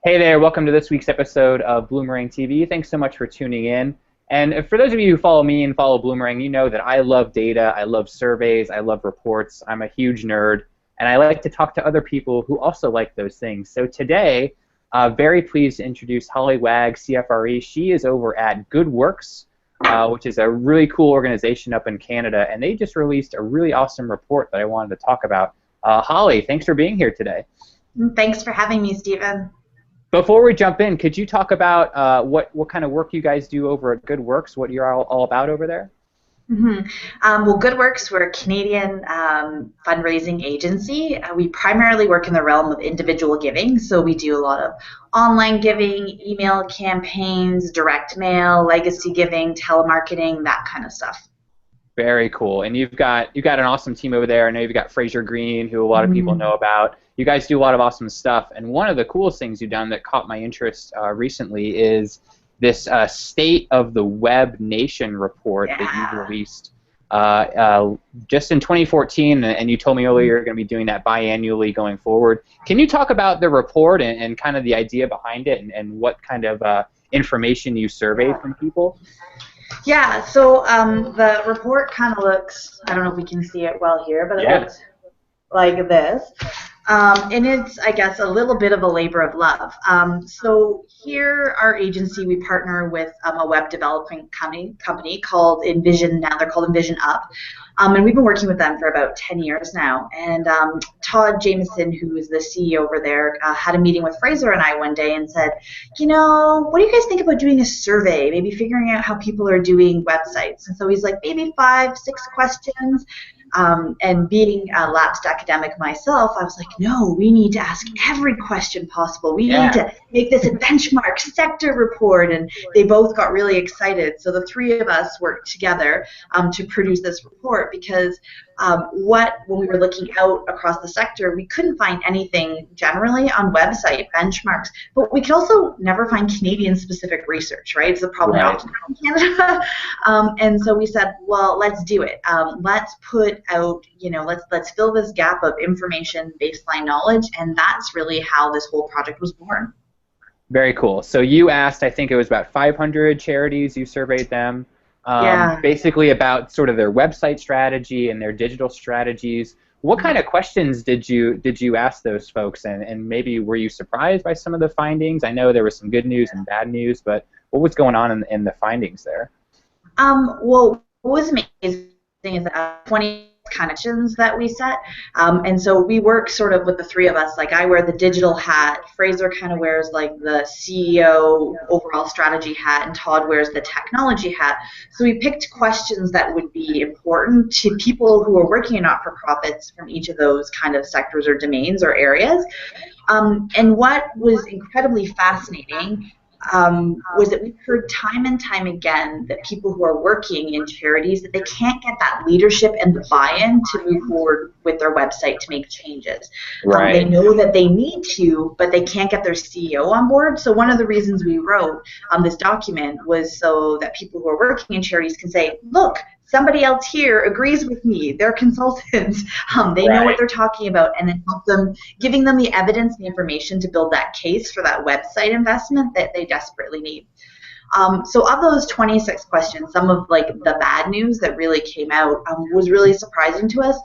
Hey there, welcome to this week's episode of Bloomerang TV. Thanks so much for tuning in. And for those of you who follow me and follow Bloomerang, you know that I love data, I love surveys, I love reports. I'm a huge nerd, and I like to talk to other people who also like those things. So today, very pleased to introduce Holly Wagg, CFRE. She is over at Good Works, which is a really cool organization up in Canada, and they just released a really awesome report that I wanted to talk about. Holly, thanks for being here today. Thanks for having me, Stephen. Before we jump in, could you talk about what kind of work you guys do over at Good Works, what you're all about over there? Well, Good Works, we're a Canadian fundraising agency. We primarily work in the realm of individual giving, so we do a lot of online giving, email campaigns, direct mail, legacy giving, telemarketing, that kind of stuff. Very cool. And you've got an awesome team over there. I know you've got Fraser Green, who a lot of people know about. You guys do a lot of awesome stuff. And one of the coolest things you've done that caught my interest recently is this State of the Web Nation report that you've released just in 2014. And you told me earlier you're going to be doing that biannually going forward. Can you talk about the report and kind of the idea behind it and what kind of information you surveyed from people? Yeah, so the report kind of looks, I don't know if we can see it well here, but it looks like this. And it's, I guess, a little bit of a labor of love. So here, our agency, we partner with a web development company called Envision. Now they're called Envision Up. And we've been working with them for about 10 years now. And Todd Jameson, who is the CEO over there, had a meeting with Fraser and I one day and said, you know, what do you guys think about doing a survey, maybe figuring out how people are doing websites? And so he's like, maybe 5, 6 questions. And being a lapsed academic myself, I was like, no, we need to ask every question possible. We need to make this a benchmark sector report. And they both got really excited. So the three of us worked together to produce this report because when we were looking out across the sector, we couldn't find anything generally on website benchmarks, but we could also never find Canadian-specific research, right? It's a problem often in Canada. And so we said, well, let's do it. Let's put out, let's fill this gap of information, baseline knowledge, and that's really how this whole project was born. Very cool. So you asked, I think it was about 500 charities, you surveyed them. Basically about sort of their website strategy and their digital strategies. What kind of questions did you ask those folks, and maybe were you surprised by some of the findings? I know there was some good news and bad news, but what was going on in the findings there? Well, what was amazing is 20 connections that we set, and so we work sort of with the three of us. Like, I wear the digital hat, Fraser kind of wears like the CEO overall strategy hat, and Todd wears the technology hat. So we picked questions that would be important to people who are working in not-for-profits from each of those kind of sectors or domains or areas. And what was incredibly fascinating was that we've heard time and time again that people who are working in charities, that they can't get that leadership and the buy-in to move forward with their website to make changes. They know that they need to, but they can't get their CEO on board. So one of the reasons we wrote this document was so that people who are working in charities can say, look, somebody else here agrees with me. They're consultants. They know what they're talking about, and then help them, giving them the evidence, the information to build that case for that website investment that they desperately need. So of those 26 questions, some of like the bad news that really came out was really surprising to us.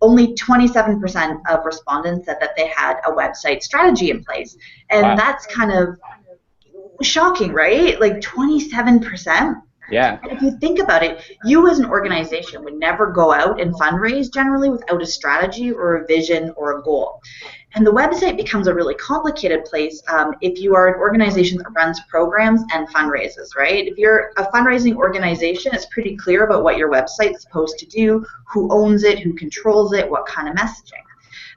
Only 27% of respondents said that they had a website strategy in place, and that's kind of shocking, right? Like 27%. Yeah. And if you think about it, you as an organization would never go out and fundraise generally without a strategy or a vision or a goal. And the website becomes a really complicated place if you are an organization that runs programs and fundraises, right? If you're a fundraising organization, it's pretty clear about what your website's supposed to do, who owns it, who controls it, what kind of messaging.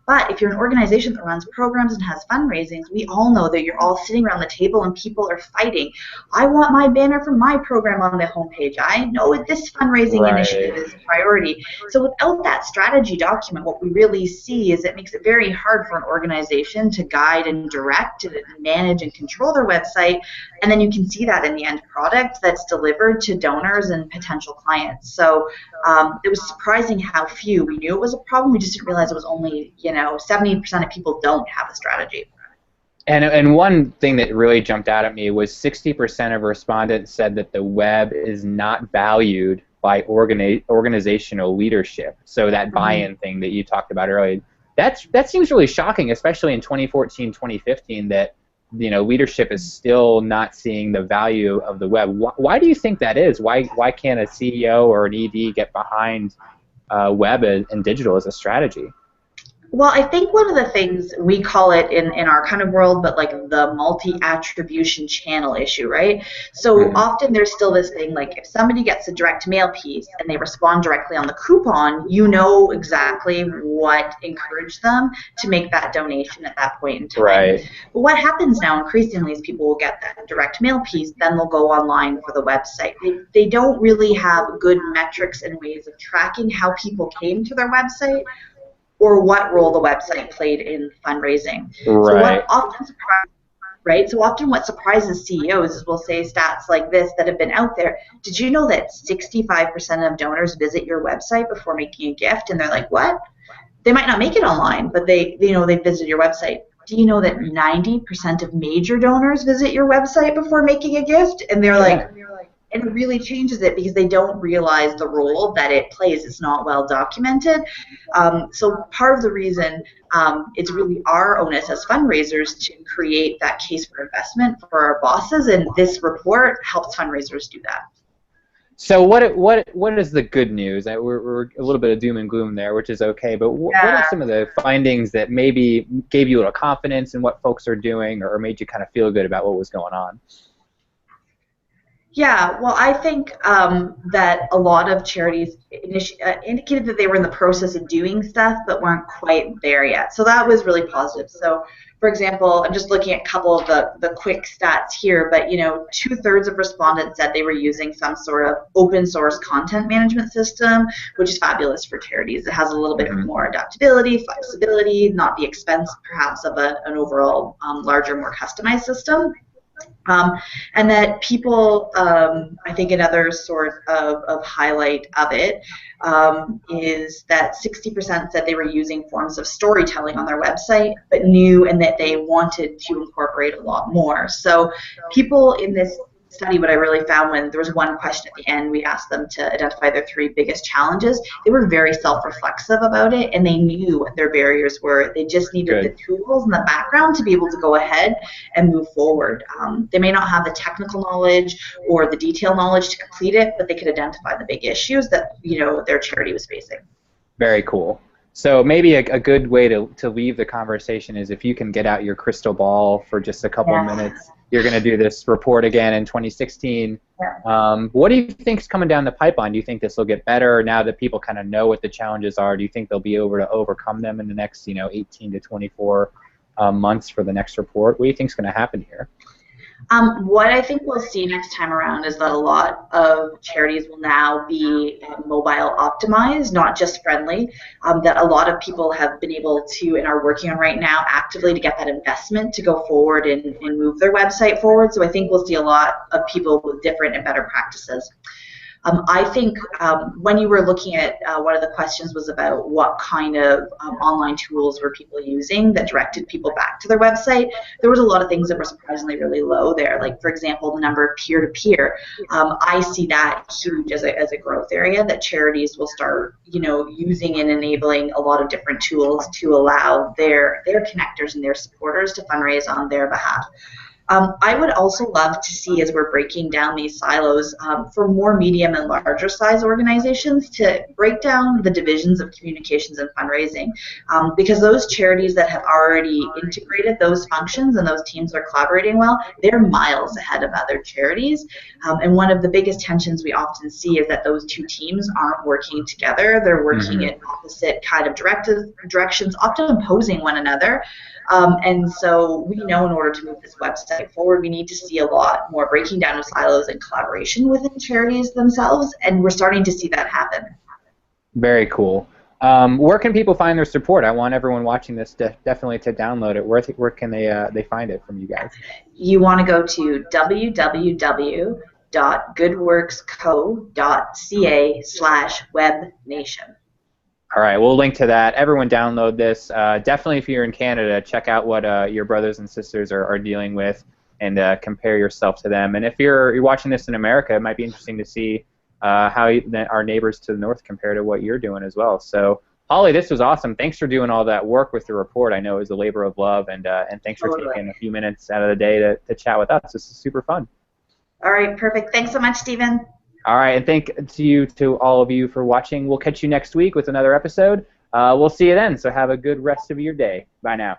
But if you're an organization that runs programs and has fundraisings, we all know that you're all sitting around the table and people are fighting. I want my banner for my program on the homepage. I know this fundraising initiative is a priority. So without that strategy document, what we really see is it makes it very hard for an organization to guide and direct and manage and control their website. And then you can see that in the end product that's delivered to donors and potential clients. So it was surprising how few. We knew it was a problem. We just didn't realize it was only, 70% of people don't have a strategy. And one thing that really jumped out at me was 60% of respondents said that the web is not valued by organizational leadership. So that buy-in thing that you talked about earlier, that seems really shocking, especially in 2014, 2015, that leadership is still not seeing the value of the web. Why do you think that is? Why can't a CEO or an ED get behind web and digital as a strategy? Well, I think one of the things we call it in our kind of world, but like the multi-attribution channel issue, right? So often there's still this thing like if somebody gets a direct mail piece and they respond directly on the coupon, you know exactly what encouraged them to make that donation at that point in time. Right. But what happens now increasingly is people will get that direct mail piece, then they'll go online for the website. They don't really have good metrics and ways of tracking how people came to their website or what role the website played in fundraising. Right. So often what surprises CEOs is we'll say stats like this that have been out there. Did you know that 65% of donors visit your website before making a gift? And they're like, what? They might not make it online, but they visit your website. Do you know that 90% of major donors visit your website before making a gift? And they're like, and it really changes it because they don't realize the role that it plays. It's not well documented. So part of the reason it's really our onus as fundraisers to create that case for investment for our bosses, and this report helps fundraisers do that. So what is the good news? We're a little bit of doom and gloom there, which is okay, but what are some of the findings that maybe gave you a little confidence in what folks are doing or made you kind of feel good about what was going on? Yeah, well, I think that a lot of charities indicated that they were in the process of doing stuff but weren't quite there yet. So that was really positive. So, for example, I'm just looking at a couple of the quick stats here, but 2/3 of respondents said they were using some sort of open source content management system, which is fabulous for charities. It has a little bit more adaptability, flexibility, not the expense perhaps of an overall larger, more customized system. And that people, I think another sort of highlight of it is that 60% said they were using forms of storytelling on their website, but knew and that they wanted to incorporate a lot more. So people in this study, what I really found when there was one question at the end, we asked them to identify their 3 biggest challenges. They were very self-reflexive about it, and they knew what their barriers were. They just needed the tools in the background to be able to go ahead and move forward. They may not have the technical knowledge or the detail knowledge to complete it, but they could identify the big issues that their charity was facing. Very cool. So maybe a good way to leave the conversation is if you can get out your crystal ball for just a couple of minutes. You're going to do this report again in 2016. What do you think is coming down the pipeline? Do you think this will get better now that people kind of know what the challenges are? Do you think they'll be able to overcome them in the next 18 to 24 months for the next report? What do you think is going to happen here? What I think we'll see next time around is that a lot of charities will now be mobile optimized, not just friendly, that a lot of people have been able to and are working on right now actively to get that investment to go forward and move their website forward. So I think we'll see a lot of people with different and better practices. I think when you were looking at one of the questions was about what kind of online tools were people using that directed people back to their website. There was a lot of things that were surprisingly really low there. Like, for example, the number of peer-to-peer. I see that huge as a growth area that charities will start using and enabling a lot of different tools to allow their connectors and their supporters to fundraise on their behalf. I would also love to see, as we're breaking down these silos, for more medium and larger size organizations to break down the divisions of communications and fundraising, because those charities that have already integrated those functions and those teams are collaborating well, they're miles ahead of other charities. And one of the biggest tensions we often see is that those 2 teams aren't working together. They're working in opposite kind of directions, often opposing one another. And so we know in order to move this website forward, we need to see a lot more breaking down of silos and collaboration within charities themselves, and we're starting to see that happen. Very cool. Where can people find their support? I want everyone watching this definitely to download it. Where can they find it from you guys? You want to go to www.goodworksco.ca/webnation. All right, we'll link to that. Everyone download this. Definitely if you're in Canada, check out what your brothers and sisters are dealing with and compare yourself to them. And if you're watching this in America, it might be interesting to see how our neighbors to the north compare to what you're doing as well. So, Holly, this was awesome. Thanks for doing all that work with the report. I know it was a labor of love, and thanks for taking a few minutes out of the day to chat with us. This is super fun. All right, perfect. Thanks so much, Stephen. All right, and thank you to all of you for watching. We'll catch you next week with another episode. We'll see you then, so have a good rest of your day. Bye now.